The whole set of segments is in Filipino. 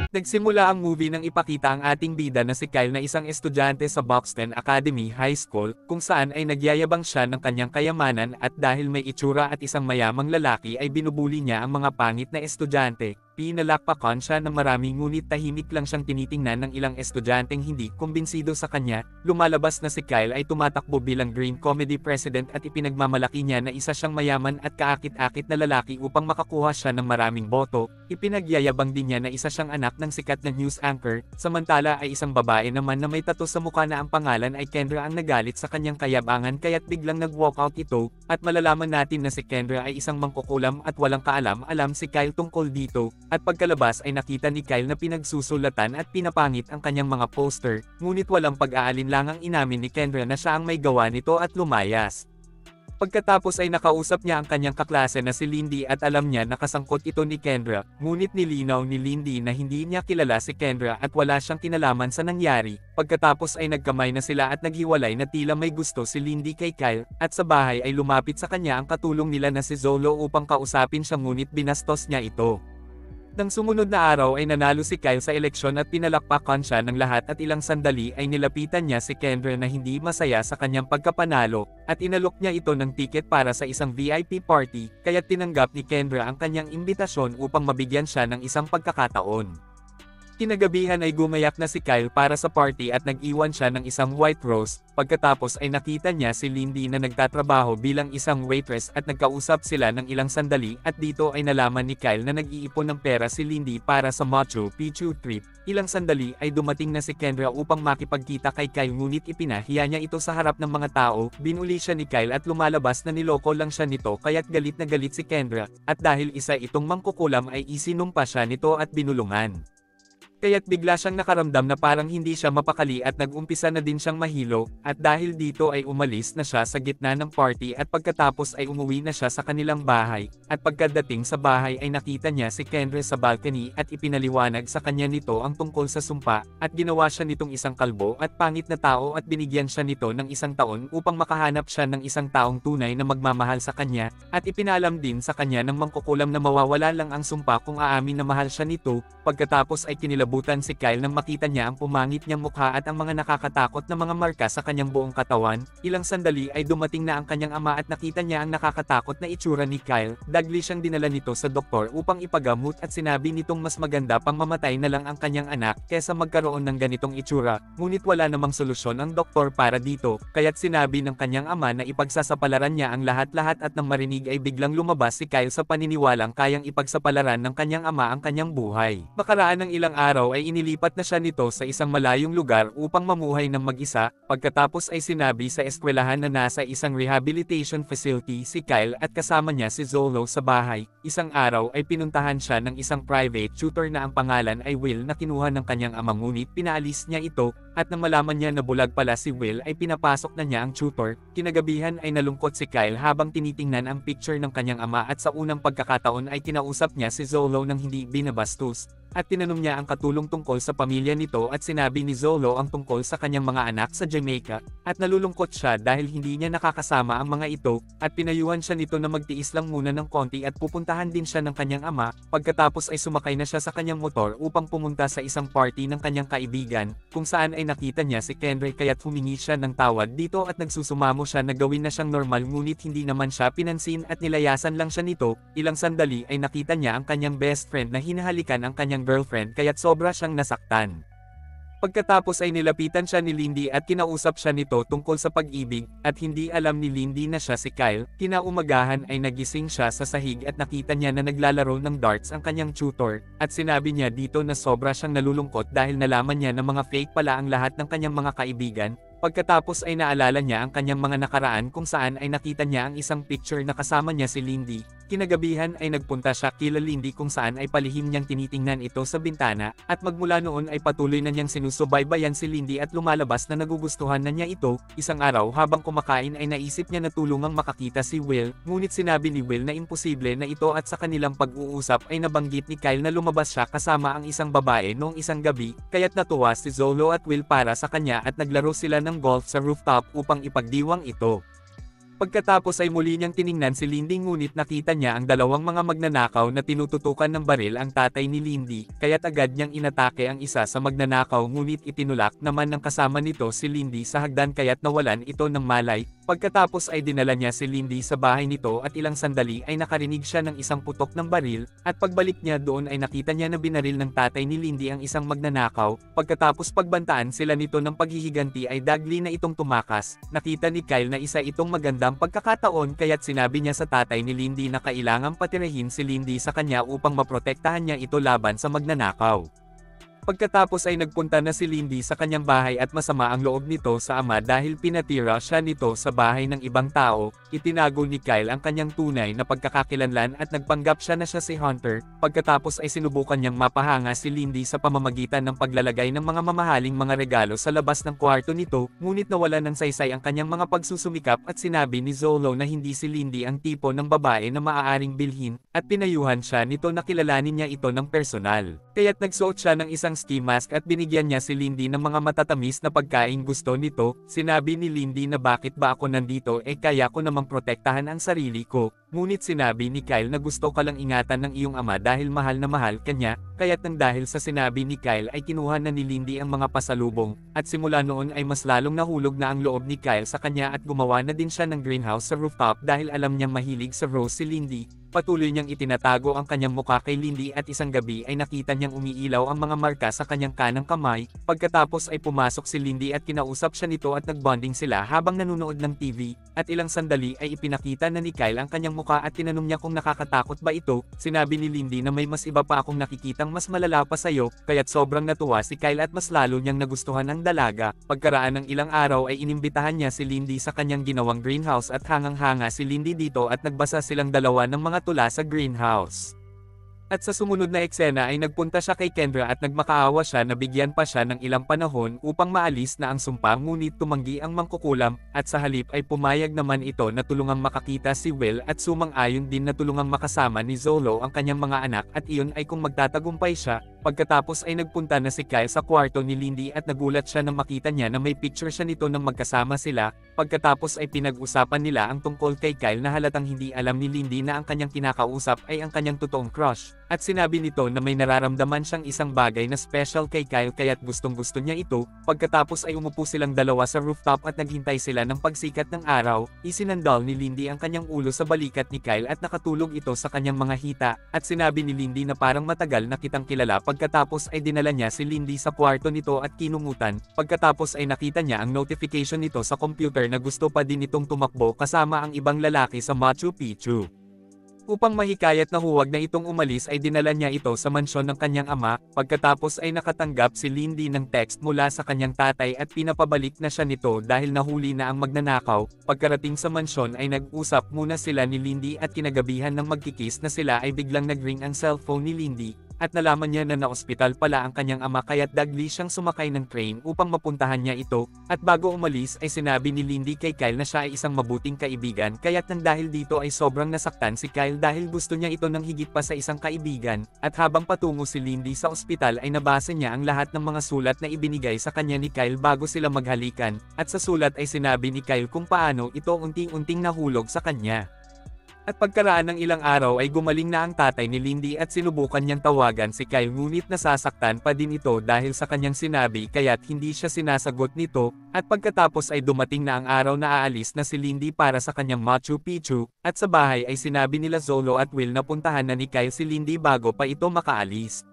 Nagsimula ang movie nang ipakita ang ating bida na si Kyle na isang estudyante sa Buxton Academy High School, kung saan ay nagyayabang siya ng kanyang kayamanan at dahil may itsura at isang mayamang lalaki ay binubuli niya ang mga pangit na estudyante. Pinalakpakan siya ng marami ngunit tahimik lang siyang tinitingnan ng ilang estudyanteng hindi kumbinsido sa kanya. Lumalabas na si Kyle ay tumatakbo bilang Green Comedy President at ipinagmamalaki niya na isa siyang mayaman at kaakit-akit na lalaki upang makakuha siya ng maraming boto. Ipinagyayabang din niya na isa siyang anak ng sikat na news anchor, samantala ay isang babae naman na may tattoo sa mukha na ang pangalan ay Kendra ang nagalit sa kanyang kayabangan kaya't biglang nag-walkout ito, at malalaman natin na si Kendra ay isang mangkukulam at walang kaalam-alam si Kyle tungkol dito. At pagkalabas ay nakita ni Kyle na pinagsusulatan at pinapangit ang kanyang mga poster, ngunit walang pag-aalinlangang inamin ni Kendra na siya ang may gawa nito at lumayas. Pagkatapos ay nakausap niya ang kanyang kaklase na si Lindy at alam niya na kasangkot ito ni Kendra, ngunit nilinaw ni Lindy na hindi niya kilala si Kendra at wala siyang kinalaman sa nangyari. Pagkatapos ay nagkamay na sila at naghiwalay na tila may gusto si Lindy kay Kyle, at sa bahay ay lumapit sa kanya ang katulong nila na si Zolo upang kausapin siya ngunit binastos niya ito. Nang sumunod na araw ay nanalo si Kyle sa eleksyon at pinalakpakan siya ng lahat at ilang sandali ay nilapitan niya si Kendra na hindi masaya sa kanyang pagkapanalo, at inalok niya ito ng tiket para sa isang VIP party, kaya tinanggap ni Kendra ang kanyang imbitasyon upang mabigyan siya ng isang pagkakataon. Kinagabihan ay gumayak na si Kyle para sa party at nag-iwan siya ng isang white rose, pagkatapos ay nakita niya si Lindy na nagtatrabaho bilang isang waitress at nagkausap sila ng ilang sandali at dito ay nalaman ni Kyle na nag-iipon ng pera si Lindy para sa Machu Picchu trip. Ilang sandali ay dumating na si Kendra upang makipagkita kay Kyle ngunit ipinahiya niya ito sa harap ng mga tao. Binuli siya ni Kyle at lumalabas na niloko lang siya nito kaya't galit na galit si Kendra, at dahil isa itong mangkukulam ay isinumpa siya nito at binulungan. Kaya't bigla siyang nakaramdam na parang hindi siya mapakali at nag-umpisa na din siyang mahilo, at dahil dito ay umalis na siya sa gitna ng party at pagkatapos ay umuwi na siya sa kanilang bahay, at pagkadating sa bahay ay nakita niya si Kendra sa balcony at ipinaliwanag sa kanya nito ang tungkol sa sumpa, at ginawa siya nitong isang kalbo at pangit na tao at binigyan siya nito ng isang taon upang makahanap siya ng isang taong tunay na magmamahal sa kanya, at ipinalam din sa kanya ng mangkukulam na mawawala lang ang sumpa kung aamin na mahal siya nito. Pagkatapos ay kinilabutan si Kyle nang makita niya ang pumangit niyang mukha at ang mga nakakatakot na mga marka sa kanyang buong katawan. Ilang sandali ay dumating na ang kanyang ama at nakita niya ang nakakatakot na itsura ni Kyle. Dagli siyang dinala nito sa doktor upang ipagamot at sinabi nitong mas maganda pang mamatay na lang ang kanyang anak kesa magkaroon ng ganitong itsura. Ngunit wala namang solusyon ang doktor para dito, kaya't sinabi ng kanyang ama na ipagsasapalaran niya ang lahat-lahat, at nang marinig ay biglang lumabas si Kyle sa paniniwalang kayang ipagsapalaran ng kanyang ama ang kanyang buhay. Makaraan ng ilang araw ay inilipat na siya nito sa isang malayong lugar upang mamuhay ng mag-isa. Pagkatapos ay sinabi sa eskwelahan na nasa isang rehabilitation facility si Kyle at kasama niya si Zolo sa bahay. Isang araw ay pinuntahan siya ng isang private tutor na ang pangalan ay Will na kinuha ng kanyang ama ngunit pinaalis niya ito, at nang malaman niya na bulag pala si Will ay pinapasok na niya ang tutor. Kinagabihan ay nalungkot si Kyle habang tinitingnan ang picture ng kanyang ama, at sa unang pagkakataon ay kinausap niya si Zolo nang hindi binabastos, at tinanong niya ang katulong tungkol sa pamilya nito at sinabi ni Zolo ang tungkol sa kanyang mga anak sa Jamaica, at nalulungkot siya dahil hindi niya nakakasama ang mga ito, at pinayuhan siya nito na magtiis lang muna ng konti at pupuntahan din siya ng kanyang ama. Pagkatapos ay sumakay na siya sa kanyang motor upang pumunta sa isang party ng kanyang kaibigan, kung saan ay nakita niya si Kendra kaya't humingi siya ng tawad dito at nagsusumamo siya na gawin na siyang normal ngunit hindi naman siya pinansin at nilayasan lang siya nito. Ilang sandali ay nakita niya ang kanyang best friend na hinahalikan ang kanyang girlfriend kaya't sobra siyang nasaktan. Pagkatapos ay nilapitan siya ni Lindy at kinausap siya nito tungkol sa pag-ibig, at hindi alam ni Lindy na siya si Kyle. Kinaumagahan ay nagising siya sa sahig at nakita niya na naglalaro ng darts ang kanyang tutor, at sinabi niya dito na sobra siyang nalulungkot dahil nalaman niya na mga fake pala ang lahat ng kanyang mga kaibigan. Pagkatapos ay naalala niya ang kanyang mga nakaraan kung saan ay nakita niya ang isang picture na kasama niya si Lindy. Kinagabihan ay nagpunta siya kila Lindy kung saan ay palihim niyang tinitingnan ito sa bintana, at magmula noon ay patuloy na niyang sinusubaybayan si Lindy at lumalabas na nagugustuhan na niya ito. Isang araw habang kumakain ay naisip niya na tulungang makakita si Will, ngunit sinabi ni Will na imposible na ito, at sa kanilang pag-uusap ay nabanggit ni Kyle na lumabas siya kasama ang isang babae noong isang gabi, kaya't natuwa si Zolo at Will para sa kanya at naglaro sila ng golf sa rooftop upang ipagdiwang ito. Pagkatapos ay muli niyang tiningnan si Lindy ngunit nakita niya ang dalawang mga magnanakaw na tinututukan ng baril ang tatay ni Lindy, kaya't agad niyang inatake ang isa sa magnanakaw ngunit itinulak naman ng kasama nito si Lindy sa hagdan kaya't nawalan ito ng malay. Pagkatapos ay dinala niya si Lindy sa bahay nito at ilang sandali ay nakarinig siya ng isang putok ng baril, at pagbalik niya doon ay nakita niya na binaril ng tatay ni Lindy ang isang magnanakaw. Pagkatapos pagbantaan sila nito ng paghihiganti ay dagli na itong tumakas. Nakita ni Kyle na isa itong magandang pagkakataon kaya't sinabi niya sa tatay ni Lindy na kailangang patirahin si Lindy sa kanya upang maprotektahan niya ito laban sa magnanakaw. Pagkatapos ay nagpunta na si Lindy sa kanyang bahay at masama ang loob nito sa ama dahil pinatira siya nito sa bahay ng ibang tao. Itinago ni Kyle ang kanyang tunay na pagkakakilanlan at nagpanggap siya na siya si Hunter. Pagkatapos ay sinubukan niyang mapahanga si Lindy sa pamamagitan ng paglalagay ng mga mamahaling mga regalo sa labas ng kwarto nito, ngunit nawala ng saysay ang kanyang mga pagsusumikap at sinabi ni Zolo na hindi si Lindy ang tipo ng babae na maaaring bilhin, at pinayuhan siya nito na kilalanin niya ito ng personal. Kaya't nagsuot siya ng isang ski mask at binigyan niya si Lindy ng mga matatamis na pagkain gusto nito. Sinabi ni Lindy na bakit ba ako nandito kaya ko namang protektahan ang sarili ko. Ngunit sinabi ni Kyle na gusto ka lang ingatan ng iyong ama dahil mahal na mahal ka niya, kaya't nang dahil sa sinabi ni Kyle ay kinuha na ni Lindy ang mga pasalubong, at simula noon ay mas lalong nahulog na ang loob ni Kyle sa kanya at gumawa na din siya ng greenhouse sa rooftop dahil alam niyang mahilig sa rose si Lindy. Patuloy niyang itinatago ang kanyang mukha kay Lindy at isang gabi ay nakita niyang umiilaw ang mga marka sa kanyang kanang kamay. Pagkatapos ay pumasok si Lindy at kinausap siya nito at nagbonding sila habang nanonood ng TV, at ilang sandali ay ipinakita na ni Kyle ang kanyang mukha at tinanong niya kung nakakatakot ba ito. Sinabi ni Lindy na may mas iba pa akong nakikitang mas malala pa sa'yo, kaya't sobrang natuwa si Kyle at mas lalo niyang nagustuhan ang dalaga. Pagkaraan ng ilang araw ay inimbitahan niya si Lindy sa kanyang ginawang greenhouse at hangang-hanga si Lindy dito at nagbasa silang dalawa ng mga tula sa greenhouse. At sa sumunod na eksena ay nagpunta siya kay Kendra at nagmakaawa siya na bigyan pa siya ng ilang panahon upang maalis na ang sumpa ngunit tumanggi ang mangkukulam, at sa halip ay pumayag naman ito na tulungang makakita si Will at sumang-ayon din na tulungang makasama ni Zolo ang kanyang mga anak at iyon ay kung magtatagumpay siya. Pagkatapos ay nagpunta na si Kyle sa kwarto ni Lindy at nagulat siya nang makita niya na may picture siya nito nang magkasama sila. Pagkatapos ay pinag-usapan nila ang tungkol kay Kyle na halatang hindi alam ni Lindy na ang kanyang kinakausap ay ang kanyang totoong crush. At sinabi nito na may nararamdaman siyang isang bagay na special kay Kyle kaya't gustong-gusto niya ito. Pagkatapos ay umupo silang dalawa sa rooftop at naghintay sila ng pagsikat ng araw. Isinandal ni Lindy ang kanyang ulo sa balikat ni Kyle at nakatulog ito sa kanyang mga hita. At sinabi ni Lindy na parang matagal na kitang kilala. Pagkatapos ay dinala niya si Lindy sa kwarto nito at kinungutan. Pagkatapos ay nakita niya ang notification nito sa computer na gusto pa din itong tumakbo kasama ang ibang lalaki sa Machu Picchu. Upang mahikayat na huwag na itong umalis ay dinala niya ito sa mansyon ng kanyang ama. Pagkatapos ay nakatanggap si Lindy ng text mula sa kanyang tatay at pinapabalik na siya nito dahil nahuli na ang magnanakaw. Pagkarating sa mansyon ay nag-usap muna sila ni Lindy at kinagabihan ng magkikis na sila ay biglang nag-ring ang cellphone ni Lindy. At nalaman niya na na-ospital pala ang kanyang ama kaya't dagli siyang sumakay ng train upang mapuntahan niya ito. At bago umalis ay sinabi ni Lindy kay Kyle na siya ay isang mabuting kaibigan kaya't nang dahil dito ay sobrang nasaktan si Kyle dahil gusto niya ito ng higit pa sa isang kaibigan. At habang patungo si Lindy sa ospital ay nabasa niya ang lahat ng mga sulat na ibinigay sa kanya ni Kyle bago sila maghalikan. At sa sulat ay sinabi ni Kyle kung paano ito unting-unting nahulog sa kanya. At pagkaraan ng ilang araw ay gumaling na ang tatay ni Lindy at sinubukan niyang tawagan si Kyle ngunit nasasaktan pa din ito dahil sa kanyang sinabi kaya't hindi siya sinasagot nito. At pagkatapos ay dumating na ang araw na aalis na si Lindy para sa kanyang Machu Picchu, at sa bahay ay sinabi nila Zolo at Will na puntahan na ni Kyle si Lindy bago pa ito makaalis.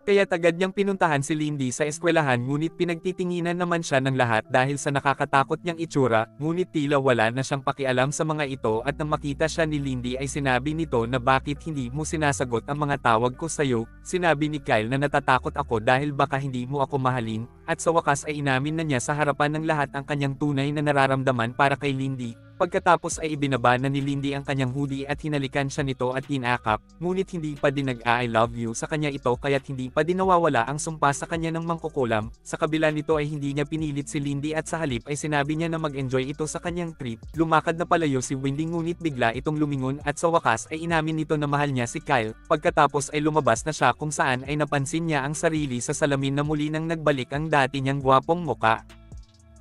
Kaya't agad niyang pinuntahan si Lindy sa eskwelahan ngunit pinagtitinginan naman siya ng lahat dahil sa nakakatakot niyang itsura, ngunit tila wala na siyang pakialam sa mga ito at nang makita siya ni Lindy ay sinabi nito na bakit hindi mo sinasagot ang mga tawag ko sa'yo. Sinabi ni Kyle na natatakot ako dahil baka hindi mo ako mahalin, at sa wakas ay inamin na niya sa harapan ng lahat ang kanyang tunay na nararamdaman para kay Lindy. Pagkatapos ay ibinaba na ni Lindy ang kanyang hoodie at hinalikan siya nito at hinakap, ngunit hindi pa din nag-I love you sa kanya ito kaya't hindi pa din nawawala ang sumpa sa kanya ng mangkukulam. Sa kabila nito ay hindi niya pinilit si Lindy at sa halip ay sinabi niya na mag-enjoy ito sa kanyang trip. Lumakad na palayo si Wendy ngunit bigla itong lumingon at sa wakas ay inamin nito na mahal niya si Kyle. Pagkatapos ay lumabas na siya kung saan ay napansin niya ang sarili sa salamin na muli nang nagbalik ang dati niyang gwapong muka.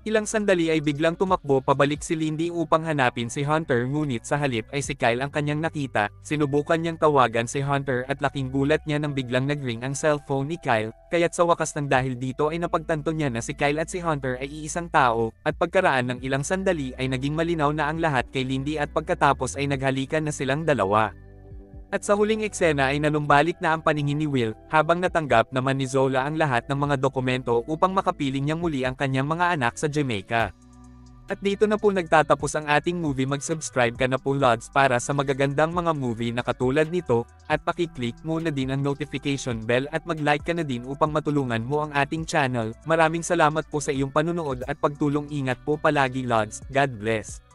Ilang sandali ay biglang tumakbo pabalik si Lindy upang hanapin si Hunter ngunit sa halip ay si Kyle ang kanyang nakita, sinubukan niyang tawagan si Hunter at laking gulat niya nang biglang nag-ring ang cellphone ni Kyle, kaya't sa wakas nang dahil dito ay napagtanto niya na si Kyle at si Hunter ay iisang tao, at pagkaraan ng ilang sandali ay naging malinaw na ang lahat kay Lindy at pagkatapos ay naghalikan na silang dalawa. At sa huling eksena ay nanumbalik na ang paningin ni Will, habang natanggap naman ni Zola ang lahat ng mga dokumento upang makapiling niyang muli ang kanyang mga anak sa Jamaica. At dito na po nagtatapos ang ating movie. Mag-subscribe ka na po Lods para sa magagandang mga movie na katulad nito, at pakiclick mo na din ang notification bell at mag-like ka na din upang matulungan mo ang ating channel. Maraming salamat po sa iyong panunood at pagtulong. Ingat po palagi Lods, God bless.